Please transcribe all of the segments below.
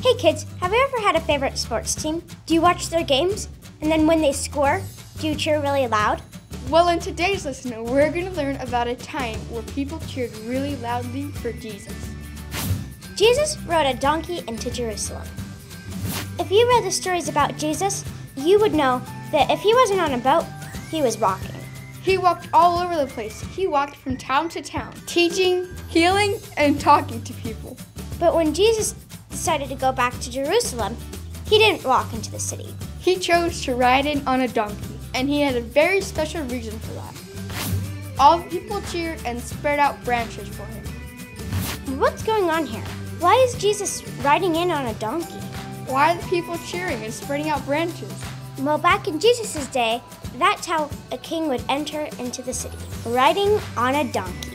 Hey kids, have you ever had a favorite sports team? Do you watch their games? And then when they score, do you cheer really loud? Well, in today's lesson, we're going to learn about a time where people cheered really loudly for Jesus. Jesus rode a donkey into Jerusalem. If you read the stories about Jesus, you would know that if he wasn't on a boat, he was walking. He walked all over the place. He walked from town to town, teaching, healing, and talking to people. But when Jesus decided to go back to Jerusalem, he didn't walk into the city. He chose to ride in on a donkey, and he had a very special reason for that. All the people cheered and spread out branches for him. What's going on here? Why is Jesus riding in on a donkey? Why are the people cheering and spreading out branches? Well, back in Jesus' day, that's how a king would enter into the city, riding on a donkey.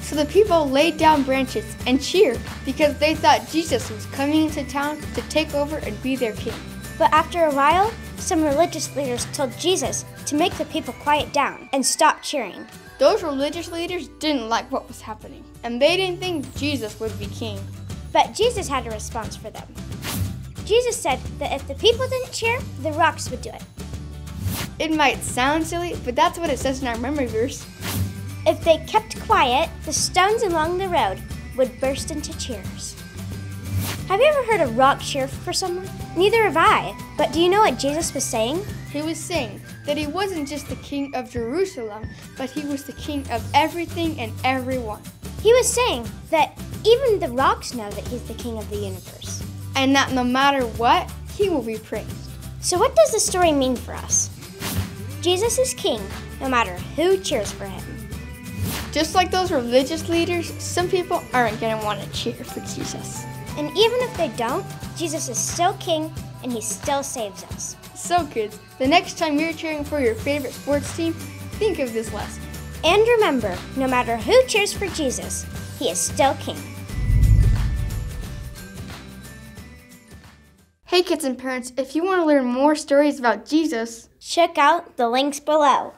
So the people laid down branches and cheered because they thought Jesus was coming into town to take over and be their king. But after a while, some religious leaders told Jesus to make the people quiet down and stop cheering. Those religious leaders didn't like what was happening, and they didn't think Jesus would be king. But Jesus had a response for them. Jesus said that if the people didn't cheer, the rocks would do it. It might sound silly, but that's what it says in our memory verse. If they kept quiet, the stones along the road would burst into cheers. Have you ever heard a rock cheer for someone? Neither have I. But do you know what Jesus was saying? He was saying that he wasn't just the king of Jerusalem, but he was the king of everything and everyone. He was saying that even the rocks know that he's the king of the universe. And that no matter what, he will be praised. So what does the story mean for us? Jesus is king no matter who cheers for him. Just like those religious leaders, some people aren't going to want to cheer for Jesus. And even if they don't, Jesus is still king and he still saves us. So kids, the next time you're cheering for your favorite sports team, think of this lesson. And remember, no matter who cheers for Jesus, he is still king. Hey kids and parents, if you want to learn more stories about Jesus, check out the links below.